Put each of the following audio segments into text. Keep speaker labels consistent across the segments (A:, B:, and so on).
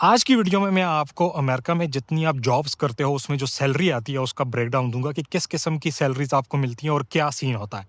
A: आज की वीडियो में मैं आपको अमेरिका में जितनी आप जॉब्स करते हो उसमें जो सैलरी आती है उसका ब्रेकडाउन दूंगा कि किस किस्म की सैलरीज आपको मिलती हैं और क्या सीन होता है।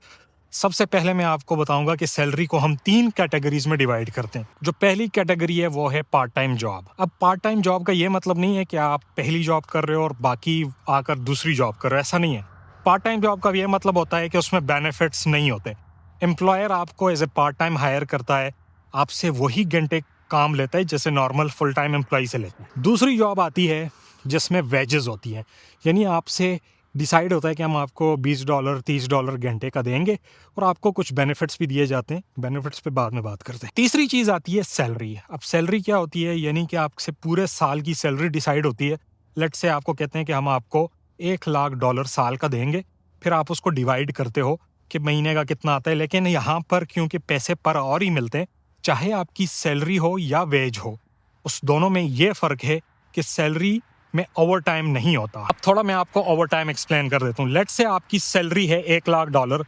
A: सबसे पहले मैं आपको बताऊंगा कि सैलरी को हम 3 कैटेगरीज में डिवाइड करते हैं। जो पहली कैटेगरी है वो है पार्ट टाइम जॉब। अब पार्ट टाइम जॉब का ये मतलब नहीं है कि आप पहली जॉब कर रहे हो और बाकी आकर दूसरी जॉब कर रहे हो, ऐसा नहीं है। पार्ट टाइम जॉब का ये मतलब होता है कि उसमें बेनिफिट्स नहीं होते। एम्प्लॉयर आपको as a part time hire करता है, आपसे वही घंटे काम लेता है जैसे नॉर्मल फुल टाइम एम्प्लॉय से लेता है। दूसरी जॉब आती है जिसमें वेजेस होती हैं, यानी आपसे डिसाइड होता है कि हम आपको $20 $30 घंटे का देंगे और आपको कुछ बेनिफिट्स भी दिए जाते हैं। बेनिफिट्स पे बाद में बात करते हैं। तीसरी चीज़ आती है सैलरी। अब सैलरी क्या होती है, यानी कि आपसे पूरे साल की सैलरी डिसाइड होती है। लेट से आपको कहते हैं कि हम आपको $1 लाख साल का देंगे, फिर आप उसको डिवाइड करते हो कि महीने का कितना आता है। लेकिन यहाँ पर क्योंकि पैसे पर और ही मिलते हैं, चाहे आपकी सैलरी हो या वेज हो, उस दोनों में ये फ़र्क है कि सैलरी में ओवर टाइम नहीं होता। अब थोड़ा मैं आपको ओवर टाइम एक्सप्लेन कर देता हूँ। लेट से आपकी सैलरी है $1 लाख,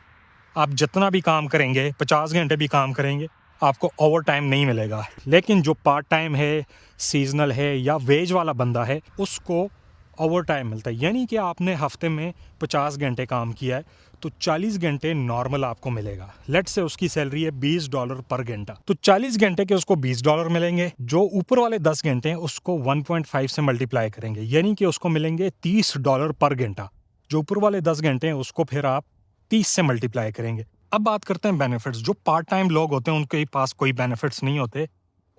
A: आप जितना भी काम करेंगे 50 घंटे भी काम करेंगे आपको ओवर टाइम नहीं मिलेगा। लेकिन जो पार्ट टाइम है, सीजनल है या वेज वाला बंदा है, उसको ओवर टाइम मिलता है। यानी कि आपने हफ्ते में 50 घंटे काम किया है तो 40 घंटे नॉर्मल आपको मिलेगा। लेट से उसकी सैलरी है $20 पर घंटा, तो 40 घंटे के उसको $20 मिलेंगे। जो ऊपर वाले 10 घंटे हैं उसको 1.5 से मल्टीप्लाई करेंगे, यानी कि उसको मिलेंगे $30 पर घंटा। जो ऊपर वाले 10 घंटे हैं उसको फिर आप 30 से मल्टीप्लाई करेंगे। अब बात करते हैं बेनिफिट्स। जो पार्ट टाइम लोग होते हैं उनके पास कोई बेनिफिट्स नहीं होते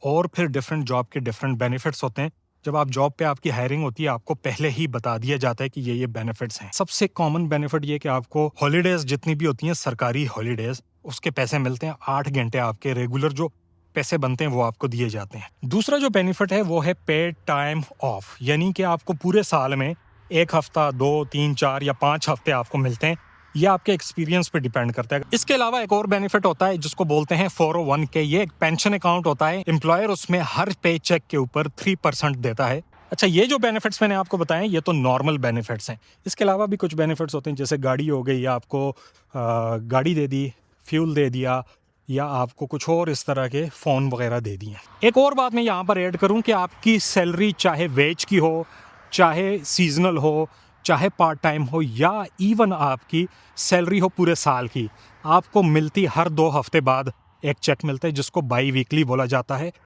A: और फिर डिफरेंट जॉब के डिफरेंट बेनिफिट्स होते हैं। जब आप जॉब पे आपकी हायरिंग होती है आपको पहले ही बता दिया जाता है कि ये बेनिफिट्स हैं। सबसे कॉमन बेनिफिट ये कि आपको हॉलीडेज जितनी भी होती हैं, सरकारी हॉलीडेज, उसके पैसे मिलते हैं। 8 घंटे आपके रेगुलर जो पैसे बनते हैं वो आपको दिए जाते हैं। दूसरा जो बेनिफिट है वो है पेड टाइम ऑफ, यानी कि आपको पूरे साल में 1 हफ्ता, 2, 3, 4 या 5 हफ्ते आपको मिलते हैं। ये आपके एक्सपीरियंस पे डिपेंड करता है। इसके अलावा एक और बेनिफिट होता है जिसको बोलते हैं 401k। ये एक पेंशन अकाउंट होता है। एम्प्लॉयर उसमें हर पे चेक के ऊपर 3% देता है। अच्छा, ये जो बेनिफिट्स मैंने आपको बताए ये तो नॉर्मल बेनिफिट्स हैं। इसके अलावा भी कुछ बेनिफिट्स होते हैं, जैसे गाड़ी हो गई, या आपको गाड़ी दे दी, फ्यूल दे दिया, या आपको कुछ और इस तरह के फ़ोन वगैरह दे दिए। एक और बात मैं यहाँ पर ऐड करूँ कि आपकी सैलरी चाहे वेज की हो, चाहे सीजनल हो, चाहे पार्ट टाइम हो, या इवन आपकी सैलरी हो पूरे साल की, आपको मिलती हर 2 हफ्ते बाद एक चेक मिलता है जिसको बाई वीकली बोला जाता है।